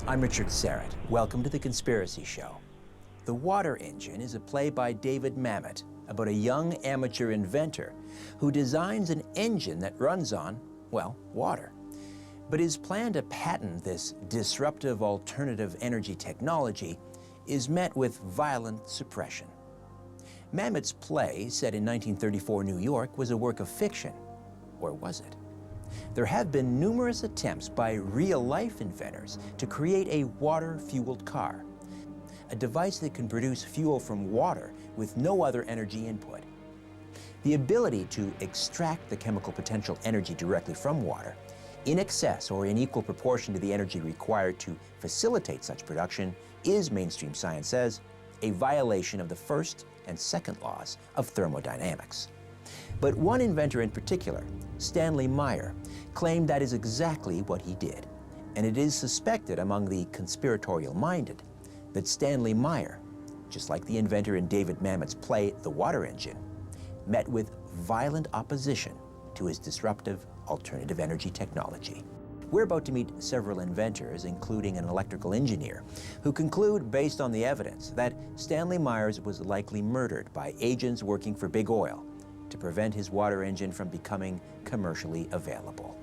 I'm Richard Syrett. Welcome to The Conspiracy Show. The Water Engine is a play by David Mamet about a young amateur inventor who designs an engine that runs on, well, water. But his plan to patent this disruptive alternative energy technology is met with violent suppression. Mamet's play, set in 1934 New York, was a work of fiction. Or was it? There have been numerous attempts by real-life inventors to create a water-fueled car, a device that can produce fuel from water with no other energy input. The ability to extract the chemical potential energy directly from water, in excess or in equal proportion to the energy required to facilitate such production, is, mainstream science says, a violation of the first and second laws of thermodynamics. But one inventor in particular, Stanley Meyer, claimed that is exactly what he did. And it is suspected among the conspiratorial-minded that Stanley Meyer, just like the inventor in David Mamet's play, The Water Engine, met with violent opposition to his disruptive alternative energy technology. We're about to meet several inventors, including an electrical engineer, who conclude, based on the evidence, that Stanley Meyer was likely murdered by agents working for Big Oil to prevent his water engine from becoming commercially available.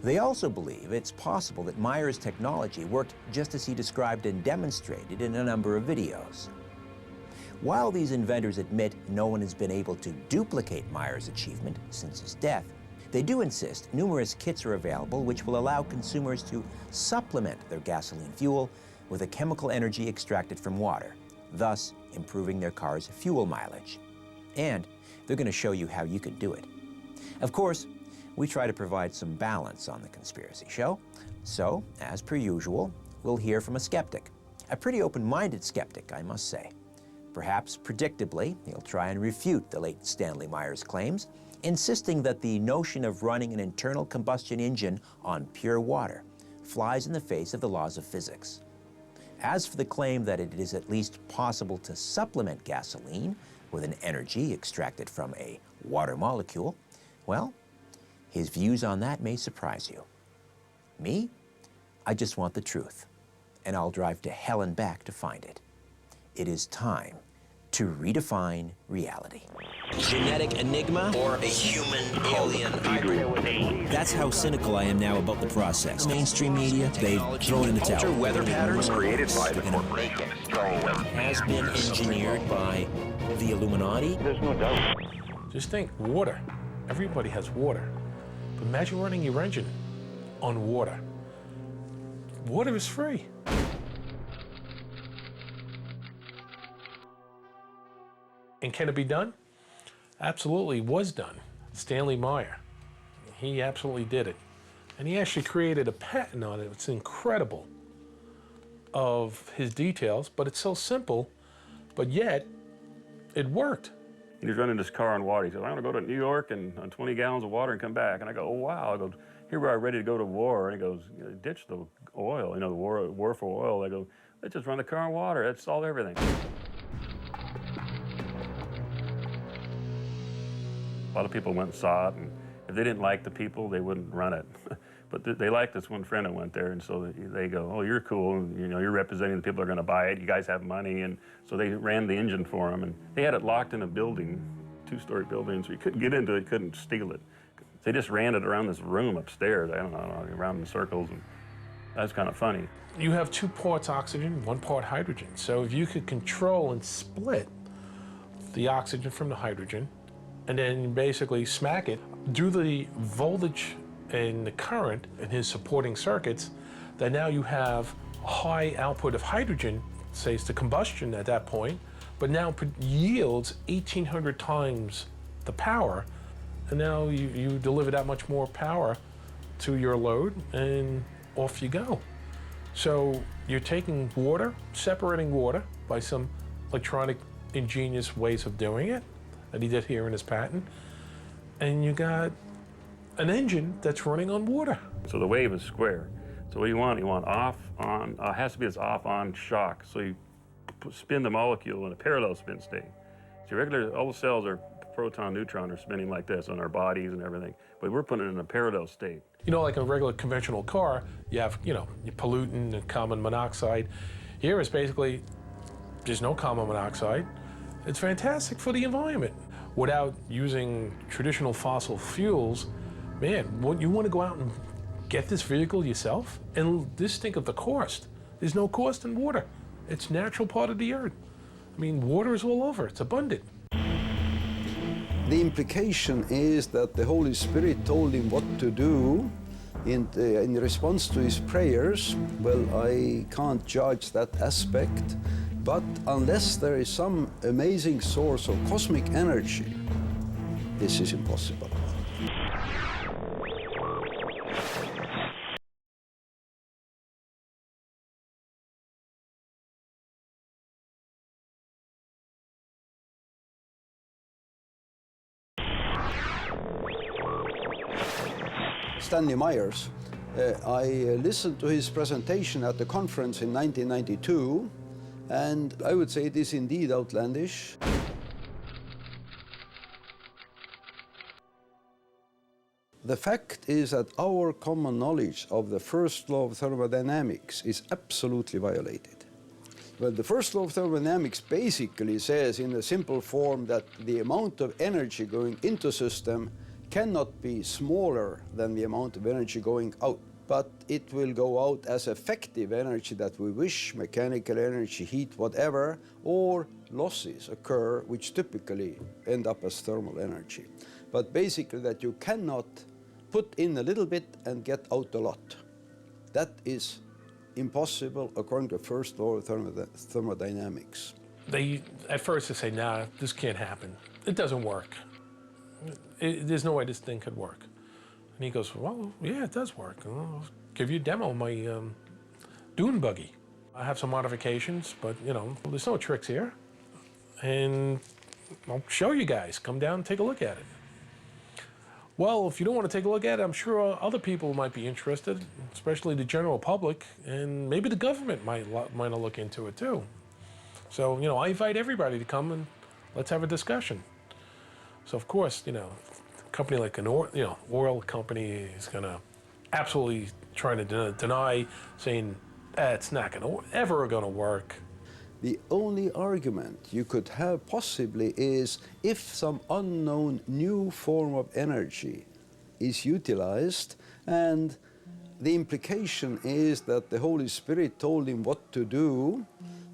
They also believe it's possible that Meyer's technology worked just as he described and demonstrated in a number of videos. While these inventors admit no one has been able to duplicate Meyer's achievement since his death, they do insist numerous kits are available which will allow consumers to supplement their gasoline fuel with a chemical energy extracted from water, thus improving their car's fuel mileage. And they're going to show you how you can do it. Of course, we try to provide some balance on The Conspiracy Show. So, as per usual, we'll hear from a skeptic. A pretty open-minded skeptic, I must say. Perhaps predictably, he'll try and refute the late Stanley Meyer's claims, insisting that the notion of running an internal combustion engine on pure water flies in the face of the laws of physics. As for the claim that it is at least possible to supplement gasoline with an energy extracted from a water molecule, well, his views on that may surprise you. Me? I just want the truth, and I'll drive to hell and back to find it. It is time to redefine reality. Genetic enigma or a human alien hybrid? That's how cynical I am now about the process. Mainstream media, they've thrown in the towel. Weather patterns created by the corporation has been engineered by the Illuminati. There's no doubt. Just think, water. Everybody has water. But imagine running your engine on water. Water is free. And can it be done? Absolutely was done. Stanley Meyer, he absolutely did it. And he actually created a patent on it. It's incredible of his details, but it's so simple, but yet it worked. He was running this car on water. He said, I'm going to go to New York and on 20 gallons of water and come back. And I go, oh, wow. I go, here we are ready to go to war. And he goes, ditch the oil, the war for oil. I go, let's just run the car on water. That'd solve everything. A lot of people went and saw it, and if they didn't like the people, they wouldn't run it. But they liked this one friend that went there, and so they go, oh, you're cool, and, you're representing the people that are going to buy it, you guys have money, and so they ran the engine for him, and they had it locked in a building, two-story building, so you couldn't get into it, couldn't steal it. They just ran it around this room upstairs, I don't know, around in circles, and that's kind of funny. You have 2 parts oxygen, 1 part hydrogen, so if you could control and split the oxygen from the hydrogen, and then basically smack it, do the voltage and the current in his supporting circuits, that now you have a high output of hydrogen, say it's the combustion at that point, but now yields 1,800 times the power, and now you deliver that much more power to your load, and off you go. So you're taking water, separating water by some electronic ingenious ways of doing it, that he did here in his patent, and you got an engine that's running on water. So the wave is square. So what do you want? You want off, on, has to be this off, on shock. So you spin the molecule in a parallel spin state. So regular, all the cells are proton, neutron are spinning like this on our bodies and everything, but we're putting it in a parallel state. You know, like a regular conventional car, you have, you know, your pollutant and carbon monoxide. Here is basically, there's no carbon monoxide. It's fantastic for the environment. Without using traditional fossil fuels, man, you want to go out and get this vehicle yourself? And just think of the cost. There's no cost in water. It's a natural part of the earth. I mean, water is all over, it's abundant. The implication is that the Holy Spirit told him what to do in response to his prayers. Well, I can't judge that aspect, but unless there is some amazing source of cosmic energy, this is impossible. Stanley Meyer's. I listened to his presentation at the conference in 1992, and I would say it is indeed outlandish. The fact is that our common knowledge of the first law of thermodynamics is absolutely violated. Well, the first law of thermodynamics basically says in a simple form that the amount of energy going into a system cannot be smaller than the amount of energy going out, but it will go out as effective energy that we wish, mechanical energy, heat, whatever, or losses occur which typically end up as thermal energy. But basically that you cannot put in a little bit and get out a lot. That is impossible according to the first law of thermodynamics. At first they say, nah, this can't happen. It doesn't work. There's no way this thing could work. And he goes, well, yeah, it does work. I'll give you a demo of my dune buggy. I have some modifications, but you know, there's no tricks here. And I'll show you guys. Come down and take a look at it. Well, if you don't want to take a look at it, I'm sure other people might be interested, especially the general public, and maybe the government might look into it too. So, you know, I invite everybody to come and let's have a discussion. So, of course, you know, a company like an oil company is going to absolutely trying to deny, saying it's not ever going to work. The only argument you could have possibly is if some unknown new form of energy is utilized, and the implication is that the Holy Spirit told him what to do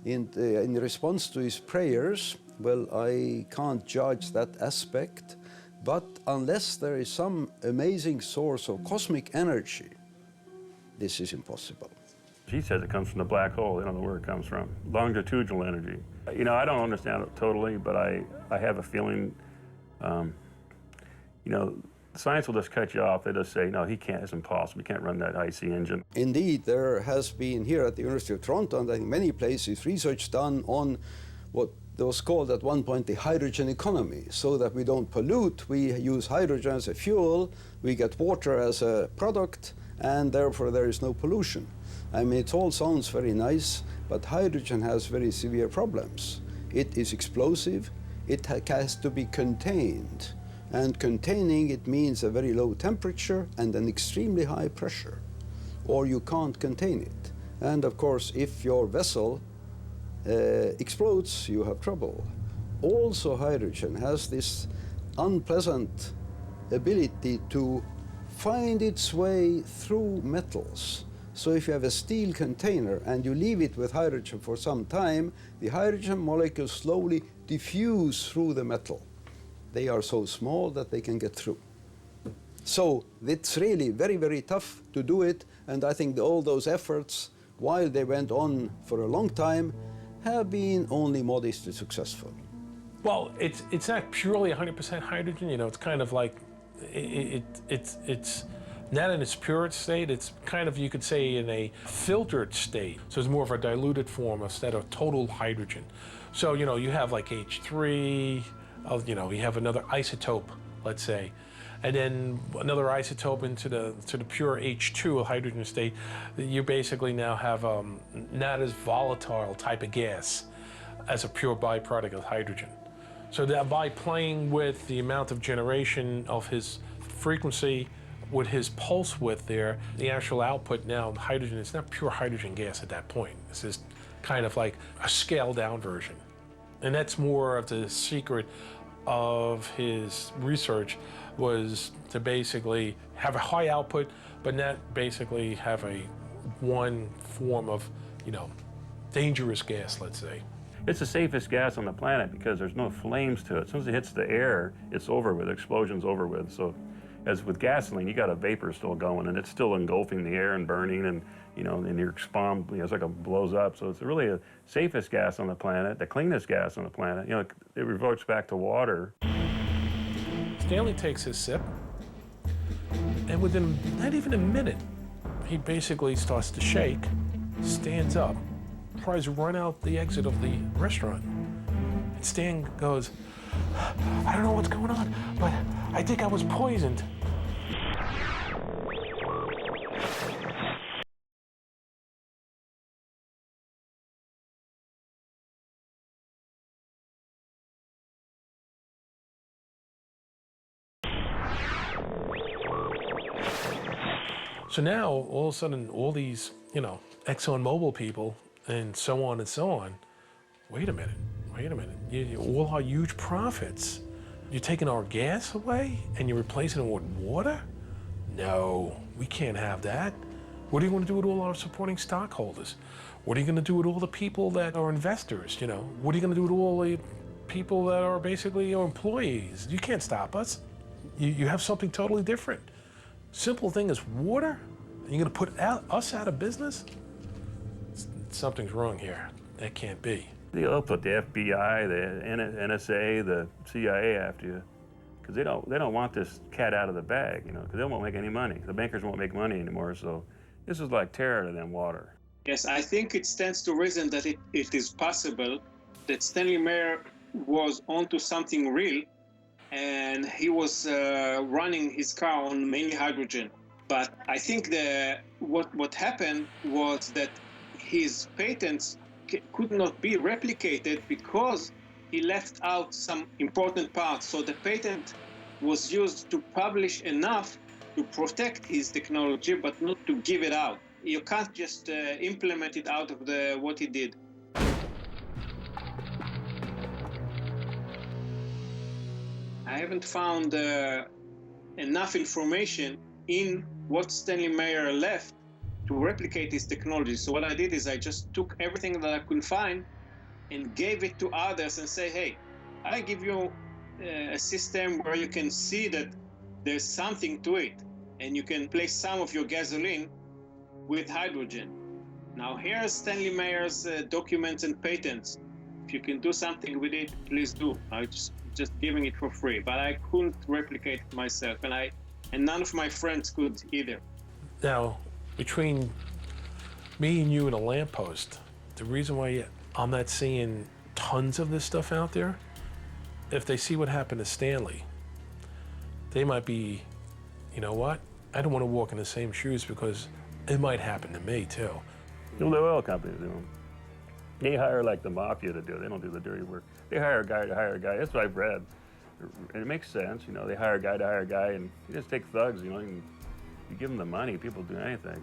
in response to his prayers. Well, I can't judge that aspect, but unless there is some amazing source of cosmic energy, this is impossible. He says it comes from the black hole. They don't know where it comes from. Longitudinal energy. You know, I don't understand it totally, but I have a feeling, you know, science will just cut you off. They just say, no, he can't, it's impossible. He can't run that IC engine. Indeed, there has been here at the University of Toronto, and I think many places, research done on what was called at one point the hydrogen economy, so that we don't pollute, we use hydrogen as a fuel, we get water as a product, and therefore there is no pollution. I mean, it all sounds very nice, but hydrogen has very severe problems. It is explosive, it has to be contained, and containing it means a very low temperature and an extremely high pressure, or you can't contain it. And of course, if your vessel explodes, you have trouble. Also, hydrogen has this unpleasant ability to find its way through metals. So if you have a steel container and you leave it with hydrogen for some time, the hydrogen molecules slowly diffuse through the metal. They are so small that they can get through. So it's really very, very tough to do it, and I think all those efforts, while they went on for a long time, have been only modestly successful. Well, it's not purely 100% hydrogen. You know, it's kind of like it's not in its purest state. It's kind of, you could say, in a filtered state. So it's more of a diluted form instead of total hydrogen. So, you know, you have like H3, you know, you have another isotope, let's say, and then another isotope into the pure H2 hydrogen state. You basically now have not as volatile type of gas as a pure byproduct of hydrogen. So that by playing with the amount of generation of his frequency with his pulse width there, the actual output now, hydrogen, it's not pure hydrogen gas at that point. This is kind of like a scaled down version. And that's more of the secret of his research, was to basically have a high output, but not basically have a one form of, dangerous gas, let's say. It's the safest gas on the planet because there's no flames to it. As soon as it hits the air, it's over with, explosion's over with. So as with gasoline, you got a vapor still going and it's still engulfing the air and burning and, and your bomb, it's like it blows up. So it's really the safest gas on the planet, the cleanest gas on the planet. It reverts back to water. Stanley takes his sip, and within not even a minute, he basically starts to shake, stands up, tries to run out the exit of the restaurant. And Stan goes, I don't know what's going on, but I think I was poisoned. So now, all of a sudden, all these, ExxonMobil people and so on, wait a minute. All our huge profits, you're taking our gas away and you're replacing it with water? No, we can't have that. What are you going to do with all our supporting stockholders? What are you going to do with all the people that are investors, What are you going to do with all the people that are basically your employees? You can't stop us. You have something totally different. Simple thing is water? And you're going to put us out of business? Something's wrong here. That can't be. They'll put the FBI, the NSA, the CIA after you, because they don't want this cat out of the bag, because they won't make any money. The bankers won't make money anymore, so this is like terror to them, water. Yes, I think it stands to reason that it is possible that Stanley Meyer was onto something real, and he was running his car on mainly hydrogen. But I think what happened was that his patents could not be replicated because he left out some important parts. So the patent was used to publish enough to protect his technology, but not to give it out. You can't just implement it out of what he did. I haven't found enough information in what Stanley Meyer left to replicate his technology. So what I did is I just took everything that I could find and gave it to others and say, hey, I give you a system where you can see that there's something to it, and you can place some of your gasoline with hydrogen. Now here's Stanley Meyer's documents and patents. If you can do something with it, please do. I just giving it for free, but I couldn't replicate it myself, and none of my friends could either. Now, between me and you and a lamppost, the reason why I'm not seeing tons of this stuff out there, if they see what happened to Stanley, they might be, you know what? I don't want to walk in the same shoes because it might happen to me too. The oil companies do them. They hire like the mafia to do it. They don't do the dirty work. They hire a guy to hire a guy. That's what I've read. And it makes sense, They hire a guy to hire a guy, and you just take thugs, and you give them the money, people do anything,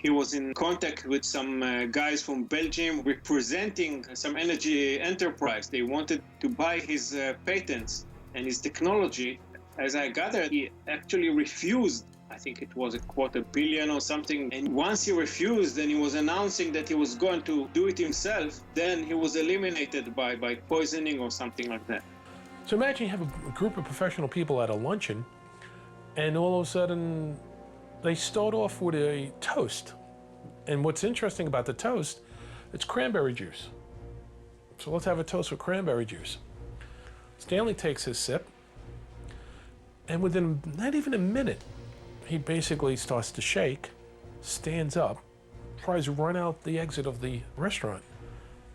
He was in contact with some guys from Belgium representing some energy enterprise. They wanted to buy his patents and his technology. As I gathered, he actually refused. I think it was $250 million or something. And once he refused and he was announcing that he was going to do it himself, then he was eliminated by poisoning or something like that. So imagine you have a group of professional people at a luncheon, and all of a sudden they start off with a toast. And what's interesting about the toast, it's cranberry juice. So let's have a toast with cranberry juice. Stanley takes his sip, and within not even a minute, he basically starts to shake, stands up, tries to run out the exit of the restaurant.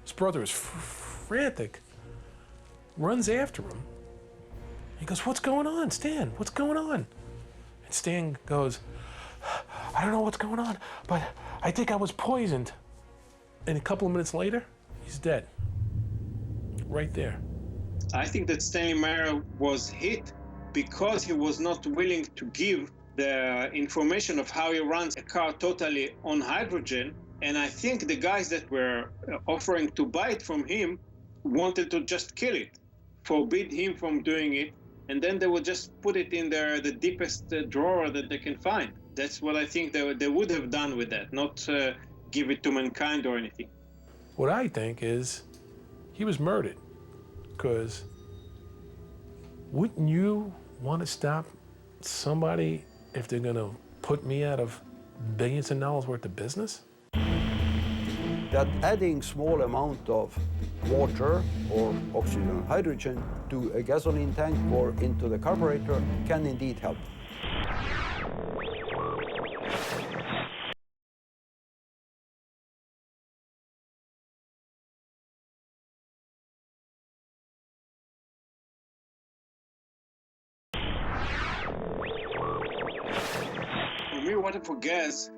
His brother is frantic, runs after him. He goes, what's going on, Stan? What's going on? And Stan goes, I don't know what's going on, but I think I was poisoned. And a couple of minutes later, he's dead. Right there. I think that Stanley Meyer was hit because he was not willing to give the information of how he runs a car totally on hydrogen. And I think the guys that were offering to buy it from him wanted to just kill it, forbid him from doing it, and then they would just put it in the deepest drawer that they can find. That's what I think they would have done with that, not give it to mankind or anything. What I think is he was murdered, because wouldn't you want to stop somebody if they're going to put me out of billions of dollars worth of business? That adding small amount of water or oxygen and hydrogen to a gasoline tank or into the carburetor can indeed help. For me, Water for Gas,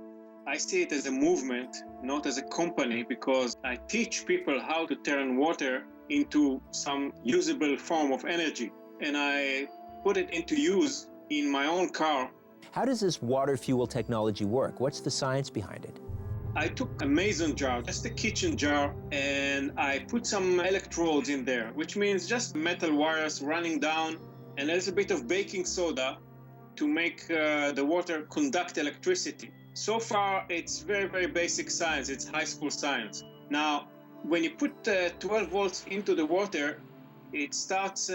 I see it as a movement, not as a company, because I teach people how to turn water into some usable form of energy. And I put it into use in my own car. How does this water fuel technology work? What's the science behind it? I took a mason jar, just a kitchen jar, and I put some electrodes in there, which means just metal wires running down and a little bit of baking soda to make the water conduct electricity. So far, it's very, very basic science. It's high school science. Now, when you put 12 volts into the water, it starts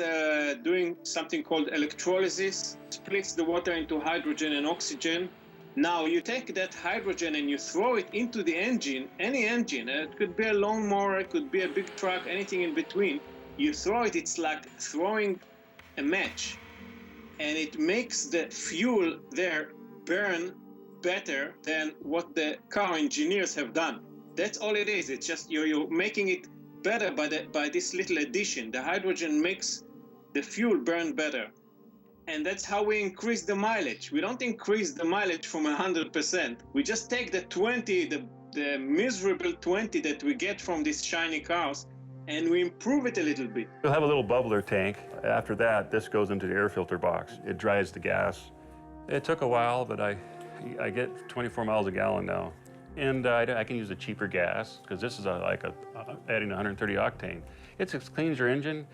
doing something called electrolysis, splits the water into hydrogen and oxygen. Now, you take that hydrogen and you throw it into the engine, any engine. It could be a lawnmower, it could be a big truck, anything in between. You throw it, it's like throwing a match. And it makes the fuel there burn better than what the car engineers have done. That's all it is. It's just you're making it better by this little addition. The hydrogen makes the fuel burn better. And that's how we increase the mileage. We don't increase the mileage from 100%. We just take the 20, the miserable 20 that we get from these shiny cars, and we improve it a little bit. You'll have a little bubbler tank. After that, this goes into the air filter box. It dries the gas. It took a while, but I get 24 miles a gallon now. And I can use a cheaper gas, because this is adding 130 octane. It just cleans your engine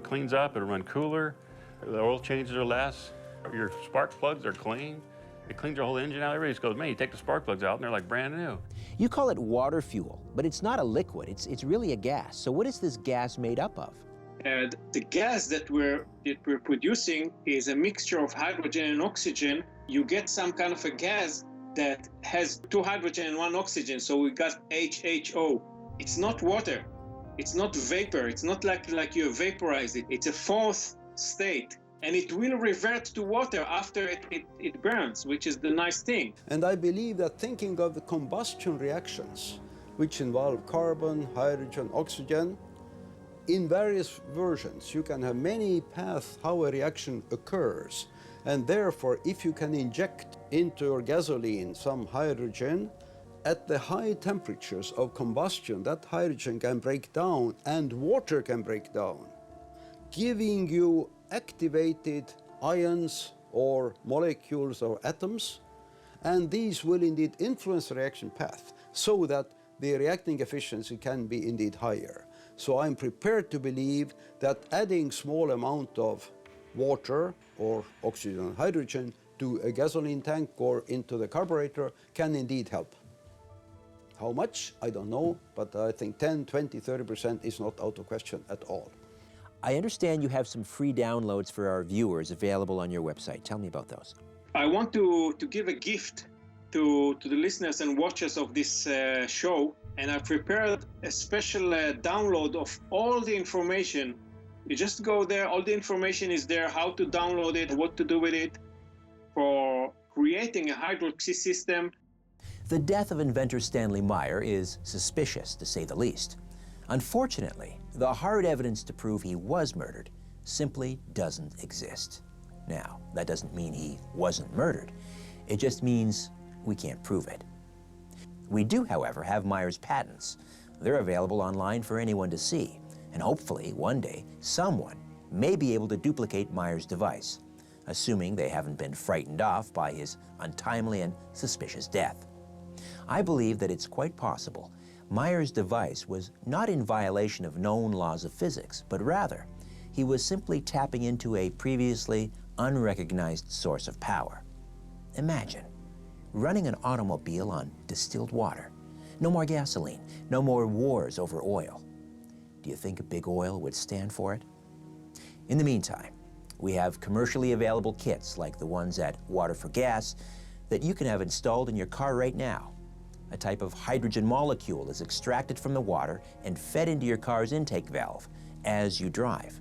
cleans up, it'll run cooler, the oil changes are less, your spark plugs are clean. It cleans your whole engine out. Everybody just goes, man, you take the spark plugs out and they're like brand new. You call it water fuel, but it's not a liquid, it's really a gas. So what is this gas made up of? The gas that we're producing is a mixture of hydrogen and oxygen. You get some kind of a gas that has 2 hydrogen and 1 oxygen, so we got HHO. It's not water, it's not vapor, it's not like you vaporize it. It's a fourth state, and it will revert to water after it burns, which is the nice thing. And I believe that thinking of the combustion reactions, which involve carbon, hydrogen, oxygen, in various versions, you can have many paths how a reaction occurs. And therefore, if you can inject into your gasoline some hydrogen, at the high temperatures of combustion, that hydrogen can break down and water can break down, giving you activated ions or molecules or atoms, and these will indeed influence the reaction path so that the reacting efficiency can be indeed higher. So I'm prepared to believe that adding small amount of water or oxygen and hydrogen to a gasoline tank or into the carburetor can indeed help. How much? I don't know, but I think 10, 20, 30% is not out of question at all. I understand you have some free downloads for our viewers available on your website. Tell me about those. I want to give a gift to the listeners and watchers of this show, and I prepared a special download of all the information. You just go there, all the information is there, how to download it, what to do with it, for creating a hydroxy system. The death of inventor Stanley Meyer is suspicious, to say the least. Unfortunately, the hard evidence to prove he was murdered simply doesn't exist. Now, that doesn't mean he wasn't murdered. It just means we can't prove it. We do, however, have Meyer's patents. They're available online for anyone to see. And hopefully, one day, someone may be able to duplicate Meyer's device, assuming they haven't been frightened off by his untimely and suspicious death. I believe that it's quite possible Meyer's device was not in violation of known laws of physics, but rather, he was simply tapping into a previously unrecognized source of power. Imagine running an automobile on distilled water. No more gasoline, no more wars over oil. Do you think Big Oil would stand for it? In the meantime, we have commercially available kits like the ones at Water for Gas that you can have installed in your car right now. A type of hydrogen molecule is extracted from the water and fed into your car's intake valve as you drive.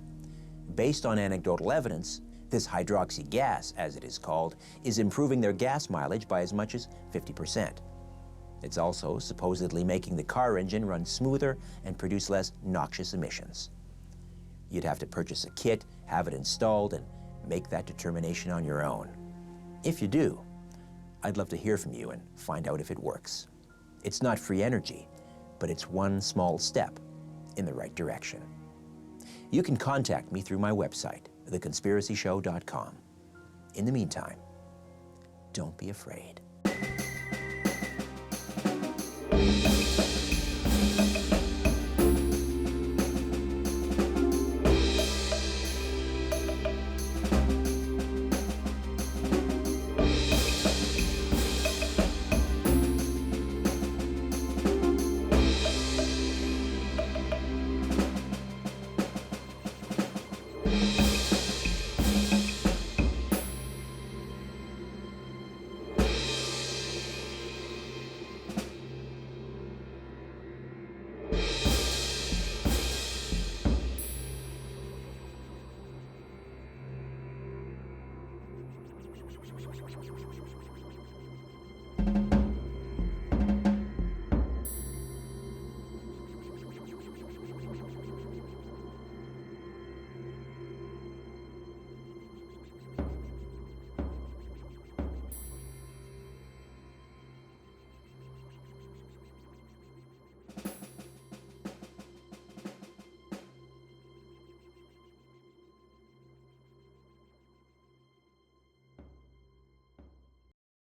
Based on anecdotal evidence, this hydroxy gas, as it is called, is improving their gas mileage by as much as 50%. It's also supposedly making the car engine run smoother and produce less noxious emissions. You'd have to purchase a kit, have it installed, and make that determination on your own. If you do, I'd love to hear from you and find out if it works. It's not free energy, but it's one small step in the right direction. You can contact me through my website, theconspiracyshow.com. In the meantime, don't be afraid.